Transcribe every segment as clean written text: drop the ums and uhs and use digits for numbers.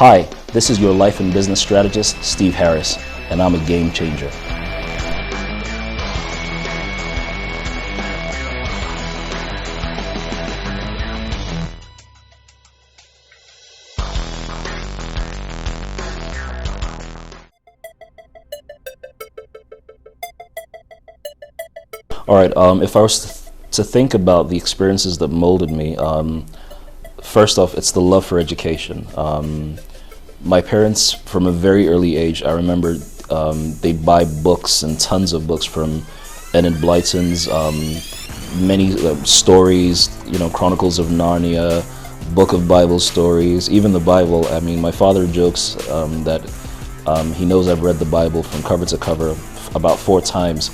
Hi, this is your life and business strategist, Steve Harris, and I'm a game changer. All right, if I was to think about the experiences that molded me, first off, it's the love for education. My parents, from a very early age, I remember they buy books and tons of books from Enid Blyton's many stories, Chronicles of Narnia, Book of Bible stories, even the Bible. I mean, my father jokes that he knows I've read the Bible from cover to cover about 4 times.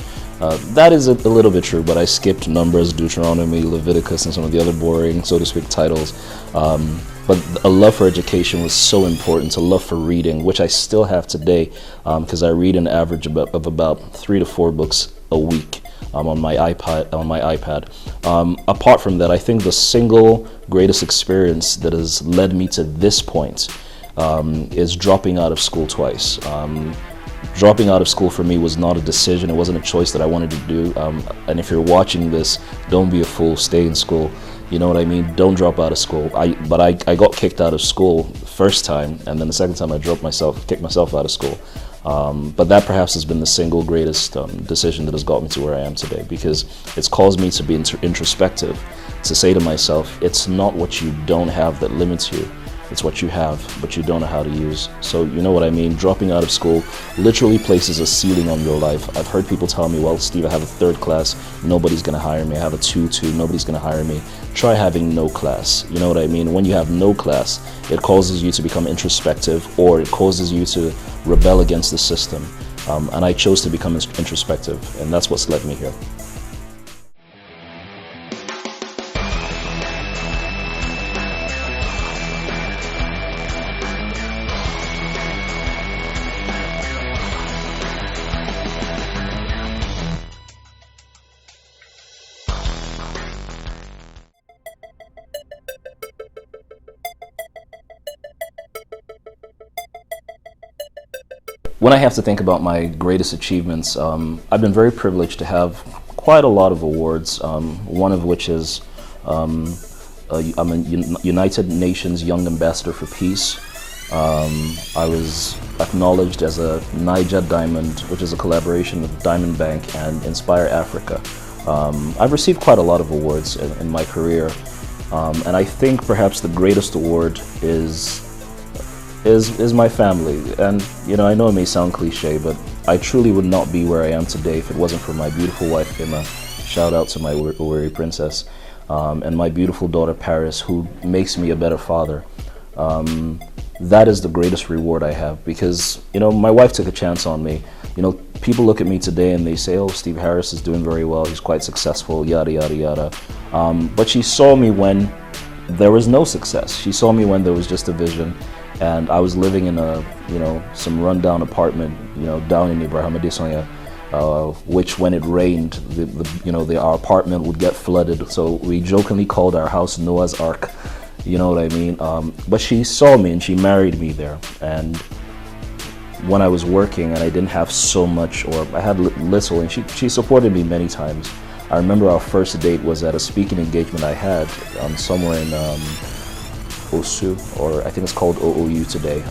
That is a little bit true, but I skipped Numbers, Deuteronomy, Leviticus, and some of the other boring, so to speak, titles. But a love for education was so important, a love for reading, which I still have today, because I read an average of about 3 to 4 books a week on my iPad. Apart from that, I think the single greatest experience that has led me to this point is dropping out of school twice. Dropping out of school for me was not a decision. It wasn't a choice that I wanted to do. And if you're watching this, don't be a fool. Stay in school. You know what I mean? Don't drop out of school. But I got kicked out of school the first time, and then the second time I kicked myself out of school. But that perhaps has been the single greatest decision that has got me to where I am today, because it's caused me to be introspective, to say to myself, it's not what you don't have that limits you. It's what you have, but you don't know how to use. So you know what I mean? Dropping out of school literally places a ceiling on your life. I've heard people tell me, well, Steve, I have a 3rd class, nobody's gonna hire me. I have a 2-2, nobody's gonna hire me. Try having no class. You know what I mean? When you have no class, it causes you to become introspective, or it causes you to rebel against the system. And I chose to become introspective, and that's what's led me here. When I have to think about my greatest achievements, I've been very privileged to have quite a lot of awards, one of which is I'm a United Nations Young Ambassador for Peace. I was acknowledged as a Niger Diamond, which is a collaboration with Diamond Bank and Inspire Africa. I've received quite a lot of awards in my career, and I think perhaps the greatest award is my family. And I know it may sound cliche, but I truly would not be where I am today if it wasn't for my beautiful wife Emma. Shout out to my Oweri princess, and my beautiful daughter Paris, who makes me a better father. That is the greatest reward I have, because my wife took a chance on me. People look at me today and they say, oh, Steve Harris is doing very well, he's quite successful, yada yada yada. But she saw me when there was no success. She saw me when there was just a vision. And I was living in some rundown apartment, down in Ibrahim Adesoya, which when it rained, our apartment would get flooded. So we jokingly called our house Noah's Ark, you know what I mean? But she saw me and she married me there. And when I was working and I didn't have so much, or I had little, and she supported me many times. I remember our first date was at a speaking engagement I had somewhere in Osu, or I think it's called OOU today,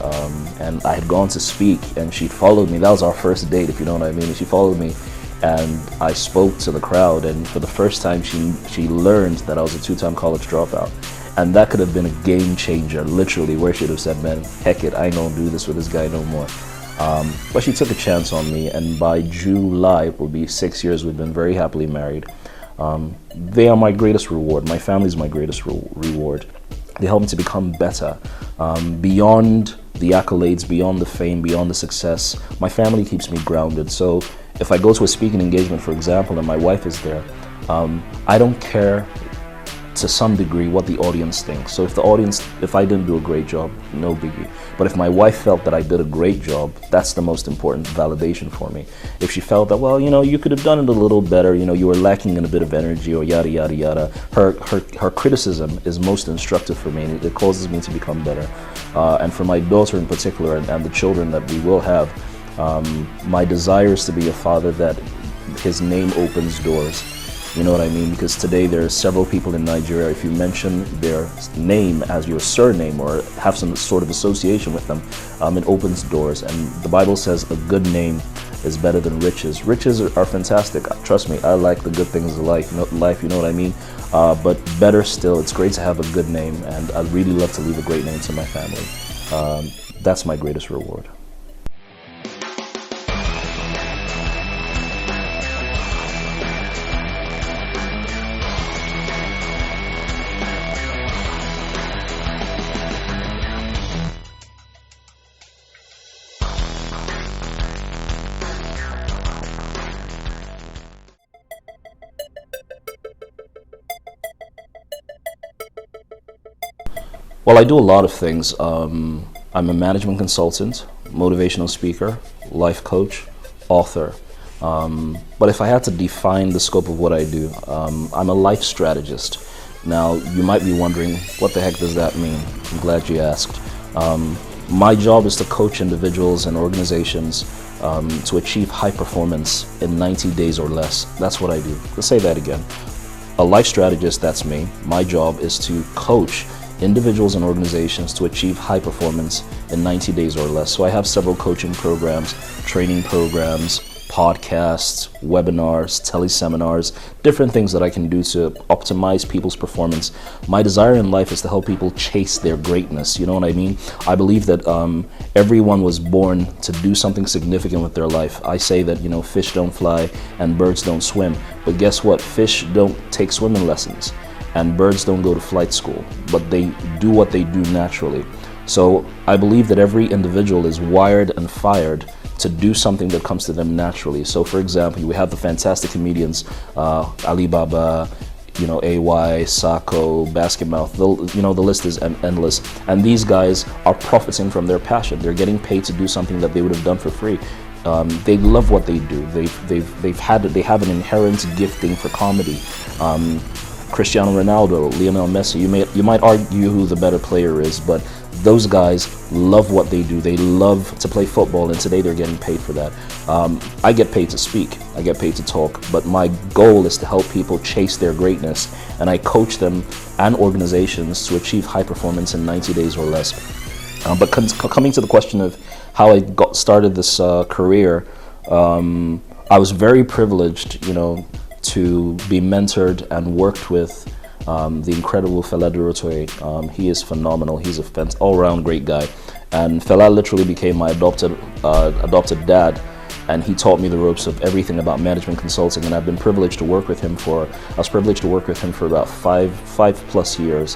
and I had gone to speak and she followed me. That was our first date, if you know what I mean. She followed me and I spoke to the crowd, and for the first time she learned that I was a 2-time college dropout. And that could have been a game changer, literally, where she'd have said, man, heck it, I ain't gonna do this with this guy no more. But she took a chance on me, and by July, it will be 6 years we've been very happily married. They are my greatest reward. My family's my greatest reward. They help me to become better, beyond the accolades, beyond the fame, beyond the success. My family keeps me grounded. So if I go to a speaking engagement, for example, and my wife is there, I don't care to some degree what the audience thinks. So if I didn't do a great job, no biggie. But if my wife felt that I did a great job, that's the most important validation for me. If she felt that, well, you could have done it a little better, you were lacking in a bit of energy or yada, yada, yada, her criticism is most instructive for me, and it causes me to become better. And for my daughter in particular, and the children that we will have, my desire is to be a father that his name opens doors. You know what I mean? Because today there are several people in Nigeria, if you mention their name as your surname or have some sort of association with them, it opens doors. And the Bible says a good name is better than riches. Riches are fantastic. Trust me, I like the good things of life, you know what I mean? But better still, it's great to have a good name, and I'd really love to leave a great name to my family. That's my greatest reward. Well, I do a lot of things. I'm a management consultant, motivational speaker, life coach, author. But if I had to define the scope of what I do, I'm a life strategist. Now, you might be wondering, what the heck does that mean? I'm glad you asked. My job is to coach individuals and organizations to achieve high performance in 90 days or less. That's what I do. Let's say that again. A life strategist, that's me. My job is to coach individuals and organizations to achieve high performance in 90 days or less. So I have several coaching programs, training programs, podcasts, webinars, teleseminars, different things that I can do to optimize people's performance. My desire in life is to help people chase their greatness. You know what I mean? I believe that everyone was born to do something significant with their life. I say that, fish don't fly and birds don't swim. But guess what? Fish don't take swimming lessons, and birds don't go to flight school, but they do what they do naturally. So I believe that every individual is wired and fired to do something that comes to them naturally. So for example, we have the fantastic comedians, Alibaba, AY, Sako, Basketmouth, the list is endless. And these guys are profiting from their passion. They're getting paid to do something that they would have done for free. They love what they do. They have an inherent gifting for comedy. Cristiano Ronaldo, Lionel Messi, you might argue who the better player is, but those guys love what they do. They love to play football, and today they're getting paid for that. I get paid to speak, I get paid to talk, but my goal is to help people chase their greatness, and I coach them and organizations to achieve high performance in 90 days or less. But coming to the question of how I got started this career, I was very privileged, to be mentored and worked with the incredible Fela Durotoye. He is phenomenal. He's a all-around great guy. And Fela literally became my adopted dad, and he taught me the ropes of everything about management consulting. And I've been privileged to work with him for about five plus years,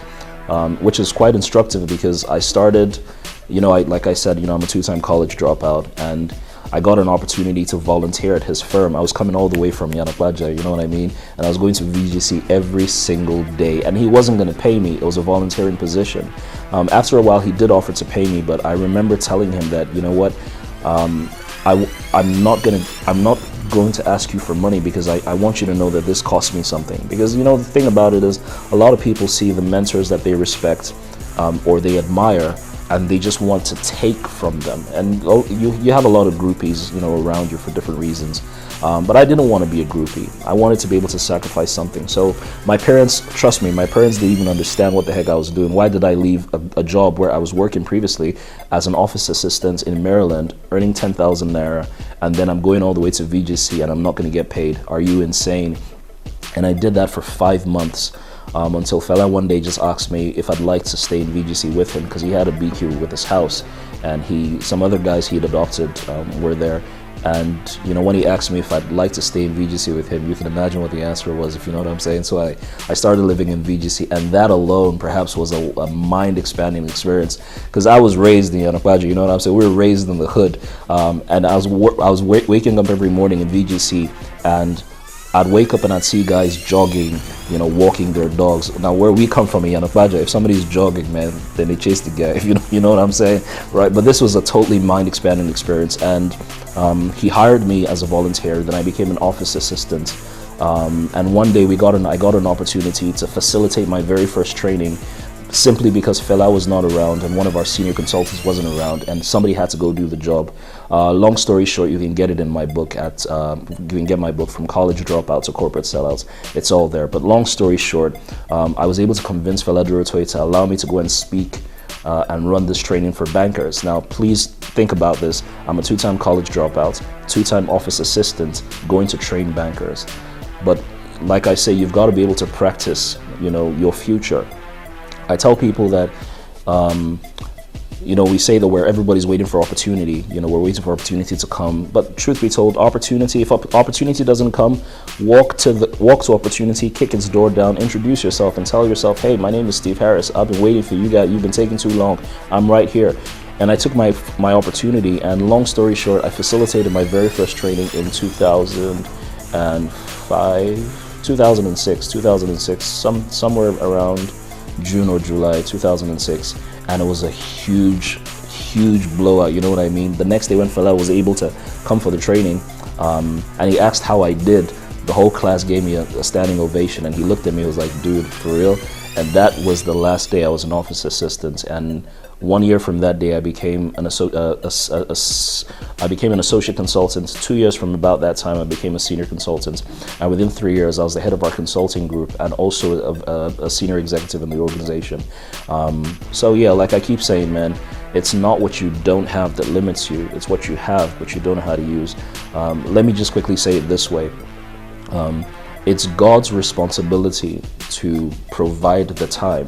which is quite instructive because I started, like I said, I'm a two-time college dropout, and I got an opportunity to volunteer at his firm. I was coming all the way from Yanapaja, you know what I mean? And I was going to VGC every single day, and he wasn't going to pay me. It was a volunteering position. After a while, he did offer to pay me, but I remember telling him that, you know what, I'm not going to ask you for money because I want you to know that this cost me something. Because, the thing about it is, a lot of people see the mentors that they respect or they admire, and they just want to take from them. And you have a lot of groupies, around you for different reasons. But I didn't want to be a groupie. I wanted to be able to sacrifice something. So my parents, trust me, my parents didn't even understand what the heck I was doing. Why did I leave a job where I was working previously as an office assistant in Maryland, earning 10,000 Naira, and then I'm going all the way to VGC and I'm not going to get paid? Are you insane? And I did that for 5 months. Until Fela one day just asked me if I'd like to stay in VGC with him because he had a BQ with his house, and some other guys he'd adopted were there. And when he asked me if I'd like to stay in VGC with him, you can imagine what the answer was, if you know what I'm saying. So I started living in VGC, and that alone perhaps was a mind-expanding experience because I was raised in Yanapaja, you know what I'm saying. We were raised in the hood, and I was waking up every morning in VGC, and I'd wake up and I'd see guys jogging, walking their dogs. Now, where we come from in Yanapaja, if somebody's jogging, man, then they chase the guy. You know what I'm saying, right? But this was a totally mind-expanding experience, and he hired me as a volunteer. Then I became an office assistant, and one day I got an opportunity to facilitate my very first training, simply because Fela was not around and one of our senior consultants wasn't around, and somebody had to go do the job. Long story short, you can get it in my book you can get my book From College Dropouts to Corporate Sellouts. It's all there. But long story short, I was able to convince Fela Duratoye to allow me to go and speak and run this training for bankers. Now, please think about this. I'm a 2-time college dropout, 2-time office assistant, going to train bankers. But like I say, you've got to be able to practice, your future. I tell people that, we say that where everybody's waiting for opportunity, we're waiting for opportunity to come. But truth be told, if opportunity doesn't come, walk to opportunity, kick its door down, introduce yourself and tell yourself, hey, my name is Steve Harris. I've been waiting for you guys. You've been taking too long. I'm right here. And I took my opportunity, and long story short, I facilitated my very first training in 2006, somewhere around June or July 2006, and it was a huge blowout. You know what I mean? The next day when Fela was able to come for the training, and he asked how I did, the whole class gave me a standing ovation, and he looked at me and was like, dude, for real? And that was the last day I was an office assistant. And 1 year from that day, I became an associate consultant. 2 years from about that time, I became a senior consultant. And within 3 years, I was the head of our consulting group and also a senior executive in the organization. So yeah, like I keep saying, man, it's not what you don't have that limits you. It's what you have, but you don't know how to use. Let me just quickly say it this way. It's God's responsibility to provide the time.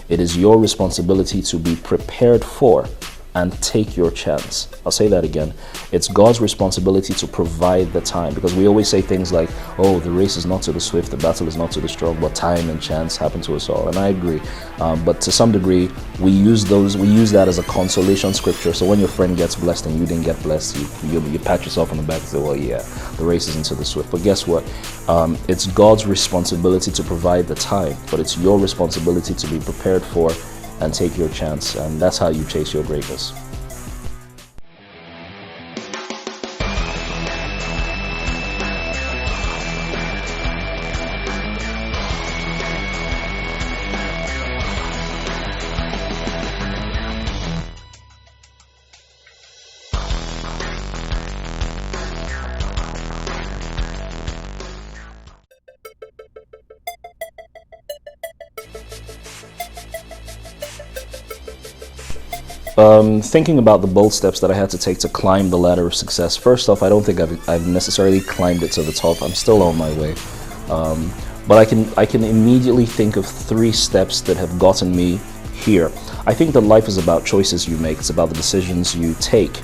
It is your responsibility to be prepared for and take your chance. I'll say that again. It's God's responsibility to provide the time, because we always say things like, oh, the race is not to the swift, the battle is not to the strong, but time and chance happen to us all. And I agree. But to some degree, we use that as a consolation scripture. So when your friend gets blessed and you didn't get blessed, you pat yourself on the back and say, well, yeah, the race isn't to the swift. But guess what? It's God's responsibility to provide the time, but it's your responsibility to be prepared for and take your chance. And that's how you chase your greatness. Thinking about the bold steps that I had to take to climb the ladder of success. First off, I don't think I've necessarily climbed it to the top. I'm still on my way. But I can immediately think of 3 steps that have gotten me here. I think that life is about choices you make. It's about the decisions you take.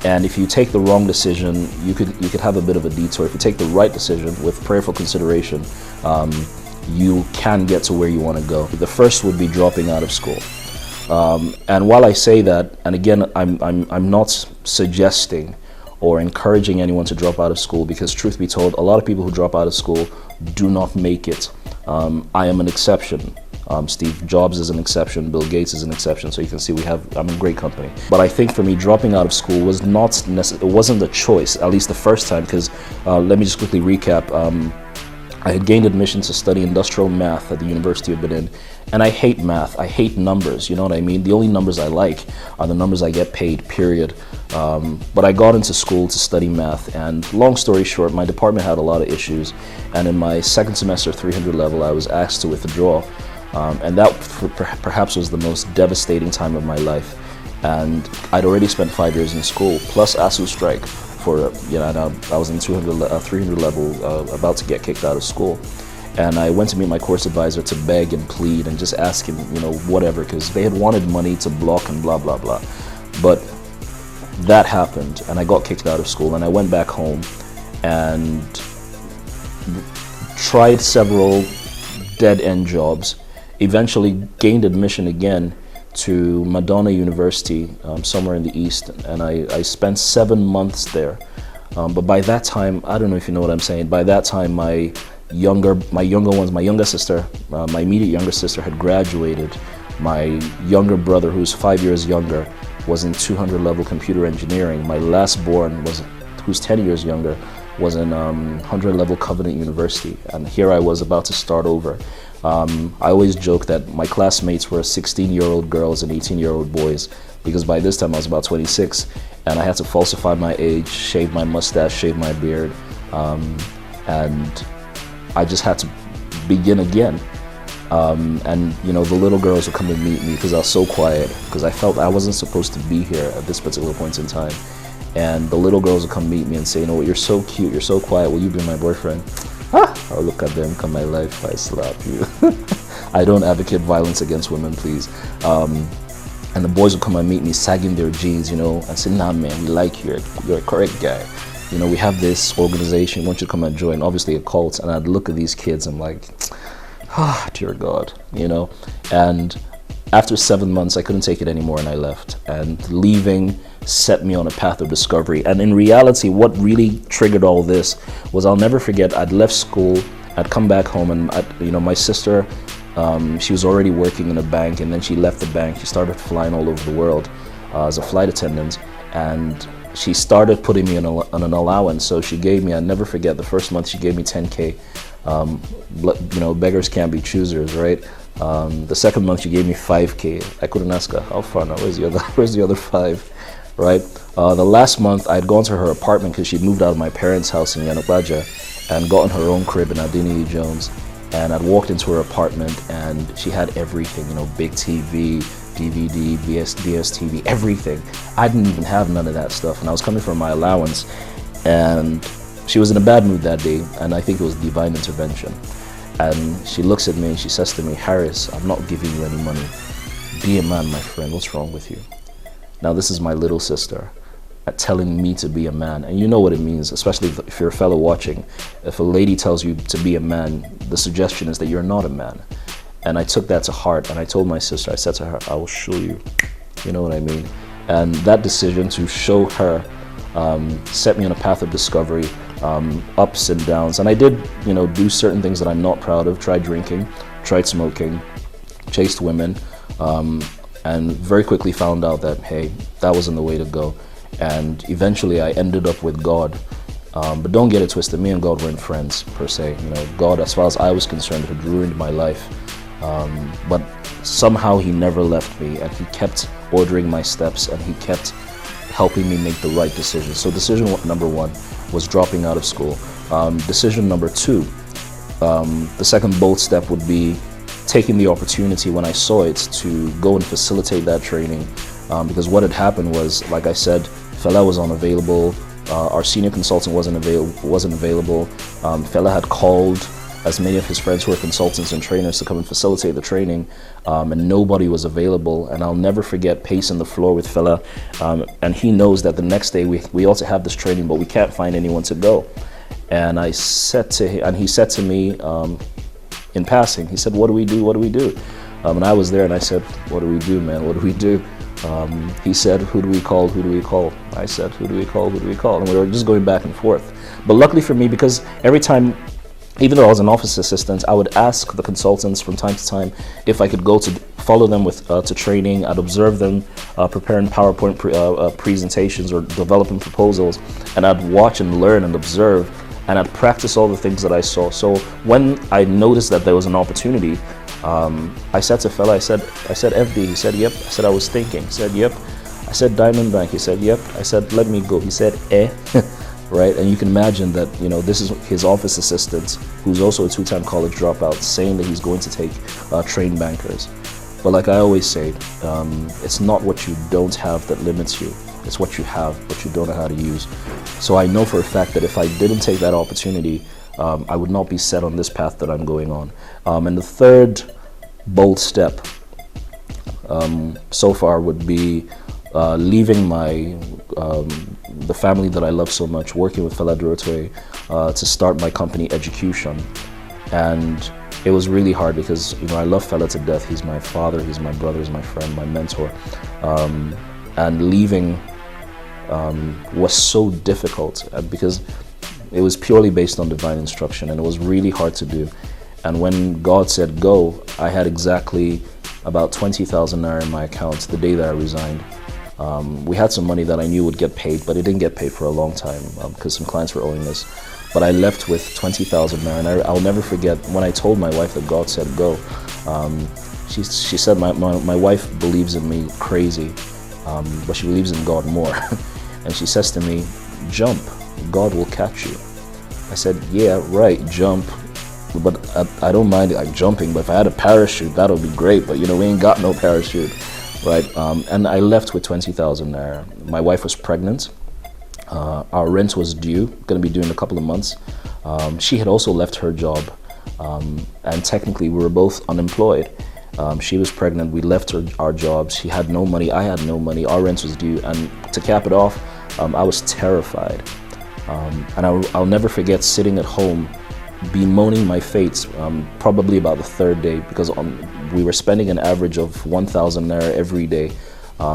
And if you take the wrong decision, you could have a bit of a detour. If you take the right decision with prayerful consideration, you can get to where you want to go. The first would be dropping out of school. And while I say that, and again, I'm not suggesting or encouraging anyone to drop out of school, because truth be told, a lot of people who drop out of school do not make it. I am an exception. Steve Jobs is an exception. Bill Gates is an exception. So you can see I'm in great company. But I think for me, dropping out of school was it wasn't a choice, at least the first time, because let me just quickly recap. I had gained admission to study industrial math at the University of Benin, and I hate math. I hate numbers, you know what I mean? The only numbers I like are the numbers I get paid, period. But I got into school to study math, and long story short, my department had a lot of issues, and in my second semester 300 level, I was asked to withdraw, and that perhaps was the most devastating time of my life. And I'd already spent 5 years in school, plus ASU strike. And I was in 300 level, about to get kicked out of school. And I went to meet my course advisor to beg and plead and just ask him, whatever, because they had wanted money to block and blah, blah, blah. But that happened, and I got kicked out of school, and I went back home and tried several dead-end jobs, eventually gained admission again to Madonna University, somewhere in the East, and I spent 7 months there. But by that time, I don't know if you know what I'm saying. By that time, my younger sister, my immediate younger sister had graduated. My younger brother, who's 5 years younger, was in 200 level computer engineering. My last born who's 10 years younger, was in 100 level Covenant University. And here I was about to start over. I always joke that my classmates were 16-year-old girls and 18-year-old boys, because by this time I was about 26, and I had to falsify my age, shave my mustache, shave my beard, and I just had to begin again. And you know, the little girls would come and meet me because I was so quiet, because I felt I wasn't supposed to be here at this particular point in time. And the little girls would come meet me and say, you know what, you're so cute, you're so quiet, will you be my boyfriend? I'll look at them, come my life, I slap you. I don't advocate violence against women, please. And the boys would come and meet me sagging their jeans, you know, and say, nah man, we like you, you're a correct guy. You know, we have this organization, why don't you come and join? Obviously a cult. And I'd look at these kids, I'm like, dear God, you know. And after 7 months, I couldn't take it anymore and I left. And leaving set me on a path of discovery. And in reality, what really triggered all this was, I'll never forget, I'd left school, I'd come back home, and you know, my sister, she was already working in a bank, and then she left the bank. She started flying all over the world as a flight attendant, and she started putting me on an allowance. So she gave me, I'll never forget, the first month she gave me 10K. You know, beggars can't be choosers, right? The second month she gave me 5K. I couldn't ask her, how far now? Where's the other 5? Right? The last month I'd gone to her apartment because she'd moved out of my parents' house in Yanukbaja and gotten her own crib in Adini Jones. And I'd walked into her apartment and she had everything, you know, big TV, DVD, BS TV, everything. I didn't even have none of that stuff, and I was coming from my allowance, and she was in a bad mood that day, and I think it was divine intervention. And she looks at me and she says to me, Harris, I'm not giving you any money. Be a man, my friend, what's wrong with you? Now this is my little sister telling me to be a man, and you know what it means, especially if you're a fellow watching. If a lady tells you to be a man, the suggestion is that you're not a man. And I took that to heart, and I told my sister, I said to her, I will show you. You know what I mean? And that decision to show her set me on a path of discovery, ups and downs. And I did, you know, do certain things that I'm not proud of. Tried drinking, tried smoking, chased women, and very quickly found out that, hey, that wasn't the way to go. And eventually I ended up with God. But don't get it twisted, me and God weren't friends per se. You know, God, as far as I was concerned, had ruined my life. But somehow he never left me, and he kept ordering my steps, and he kept helping me make the right decisions. So decision number 1 was dropping out of school. Decision number 2, the second bold step would be taking the opportunity when I saw it to go and facilitate that training. Because what had happened was, like I said, Fela was unavailable, our senior consultant wasn't available. Fela had called as many of his friends who were consultants and trainers to come and facilitate the training, and nobody was available. And I'll never forget pacing the floor with Fela, and he knows that the next day we ought to have this training, but we can't find anyone to go. And I said to him, and he said to me in passing, he said, what do we do? What do we do? And I was there, and I said, what do we do, man? What do we do? He said, who do we call? Who do we call? I said, who do we call? Who do we call? And we were just going back and forth. But luckily for me, because every time, even though I was an office assistant, I would ask the consultants from time to time if I could go to follow them with to training. I'd observe them preparing PowerPoint presentations or developing proposals, and I'd watch and learn and observe, and I'd practice all the things that I saw. So when I noticed that there was an opportunity, I said to Fela, I said, FD, he said, yep. I said, I was thinking. He said, yep. I said, Diamond Bank. He said, yep. I said, let me go. He said, eh. Right? And you can imagine that, you know, this is his office assistant, who's also a 2-time college dropout, saying that he's going to take trained bankers. But like I always say, it's not what you don't have that limits you. It's what you have, but you don't know how to use. So I know for a fact that if I didn't take that opportunity, I would not be set on this path that I'm going on. And the third bold step so far would be leaving the family that I love so much, working with Fela Durotue to start my company, EdgeEcution. And it was really hard because, you know, I love Fela to death. He's my father, he's my brother, he's my friend, my mentor. And leaving was so difficult because it was purely based on divine instruction, and it was really hard to do. And when God said go, I had exactly about 20,000 naira in my account the day that I resigned. We had some money that I knew would get paid, but it didn't get paid for a long time because some clients were owing us. But I left with 20,000 naira, and I'll never forget when I told my wife that God said go. She said my wife believes in me crazy, but she believes in God more. And she says to me, jump, God will catch you. I said, yeah, right, jump. But I don't mind like jumping, but if I had a parachute, that would be great. But we ain't got no parachute, right? And I left with 20,000 naira. My wife was pregnant. Our rent was due, going to be due in a couple of months. She had also left her job, and technically we were both unemployed. She was pregnant, we left our jobs. She had no money, I had no money, our rent was due. And to cap it off, I was terrified. And I'll never forget sitting at home bemoaning my fate, probably about the third day, because we were spending an average of 1,000 naira every day.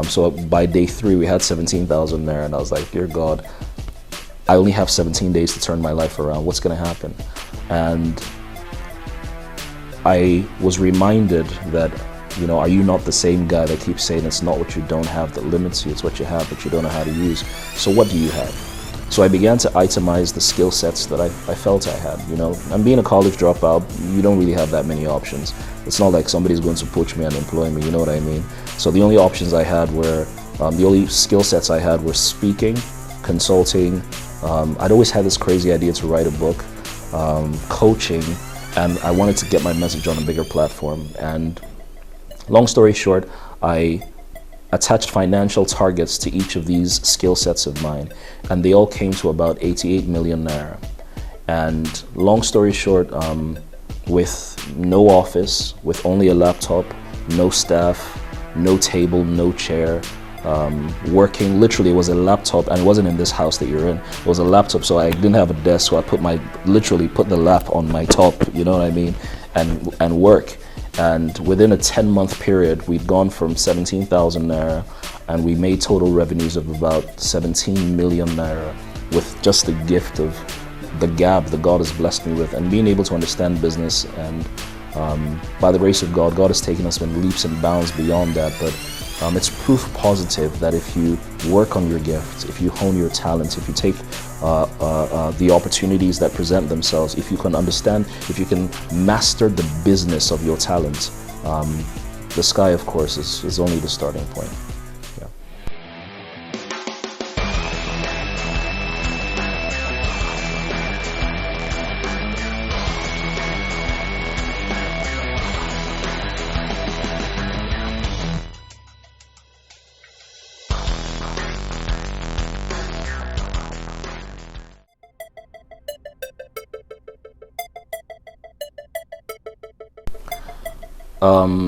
So by day 3 we had 17,000 naira, and I was like, dear God, I only have 17 days to turn my life around. What's going to happen? And I was reminded that, are you not the same guy that keeps saying it's not what you don't have that limits you, it's what you have but you don't know how to use. So what do you have? So I began to itemize the skill sets that I felt I had. And being a college dropout, you don't really have that many options. It's not like somebody's going to poach me and employ me, you know what I mean? So the only options I had were, the only skill sets I had were speaking, consulting. I'd always had this crazy idea to write a book, coaching, and I wanted to get my message on a bigger platform. And long story short, I attached financial targets to each of these skill sets of mine, and they all came to about 88 million naira. And long story short, with no office, with only a laptop, no staff, no table, no chair, working, literally it was a laptop, and it wasn't in this house that you're in, it was a laptop, so I didn't have a desk, so I literally put the lap on my top, you know what I mean, and work. And within a 10-month period, we'd gone from 17,000 naira, and we made total revenues of about 17 million naira with just the gift of the gab that God has blessed me with, and being able to understand business. And by the grace of God, God has taken us in leaps and bounds beyond that. But it's proof positive that if you work on your gift, if you hone your talents, if you take the opportunities that present themselves, if you can understand, if you can master the business of your talent, the sky, of course, is only the starting point. Yeah.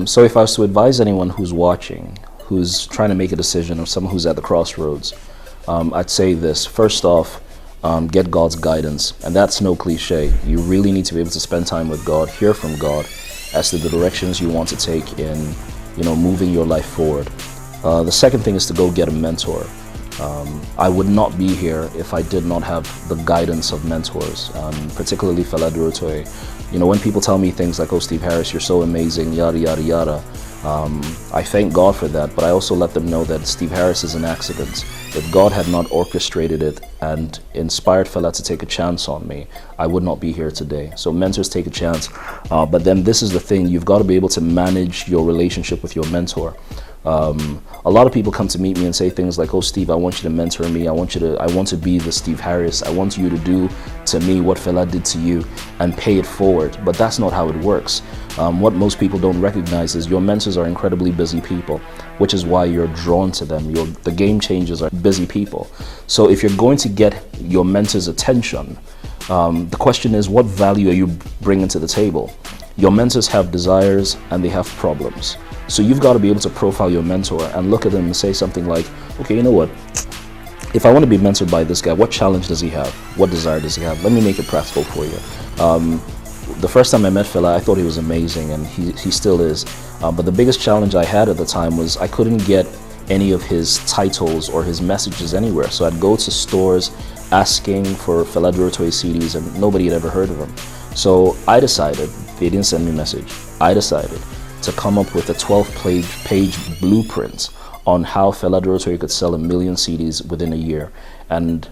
So if I was to advise anyone who's watching, who's trying to make a decision, or someone who's at the crossroads, I'd say this. First off, get God's guidance, and that's no cliche. You really need to be able to spend time with God, hear from God as to the directions you want to take in, moving your life forward. The second thing is to go get a mentor. I would not be here if I did not have the guidance of mentors, particularly Fela Durotoye. When people tell me things like, oh, Steve Harris, you're so amazing, yada, yada, yada, I thank God for that, but I also let them know that Steve Harris is an accident. If God had not orchestrated it and inspired Fela to take a chance on me, I would not be here today. So mentors take a chance, but then this is the thing, you've got to be able to manage your relationship with your mentor. A lot of people come to meet me and say things like, oh, Steve, I want you to mentor me. I want to be the Steve Harris. I want you to do to me what Fela did to you and pay it forward. But that's not how it works. What most people don't recognize is your mentors are incredibly busy people, which is why you're drawn to them. The game changers are busy people. So if you're going to get your mentor's attention, the question is, what value are you bringing to the table? Your mentors have desires and they have problems. So you've got to be able to profile your mentor and look at them and say something like, okay, you know what? If I want to be mentored by this guy, what challenge does he have? What desire does he have? Let me make it practical for you. The first time I met Fela, I thought he was amazing, and he still is. But the biggest challenge I had at the time was I couldn't get any of his titles or his messages anywhere. So I'd go to stores asking for Fela Toy CDs and nobody had ever heard of them. So I decided, they didn't send me a message, I decided to come up with a 12-page blueprint on how Fela Toy could sell 1 million CDs within a year. And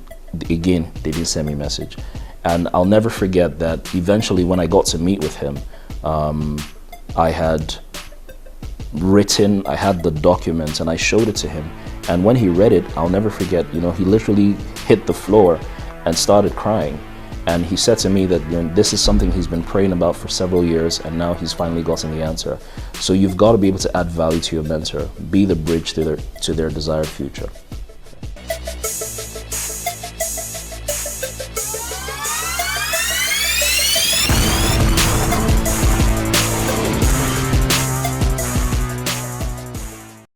again, they didn't send me a message. And I'll never forget that eventually when I got to meet with him, I had the document and I showed it to him. And when he read it, I'll never forget, he literally hit the floor and started crying. And he said to me that this is something he's been praying about for several years, and now he's finally gotten the answer. So you've got to be able to add value to your mentor, be the bridge to their desired future.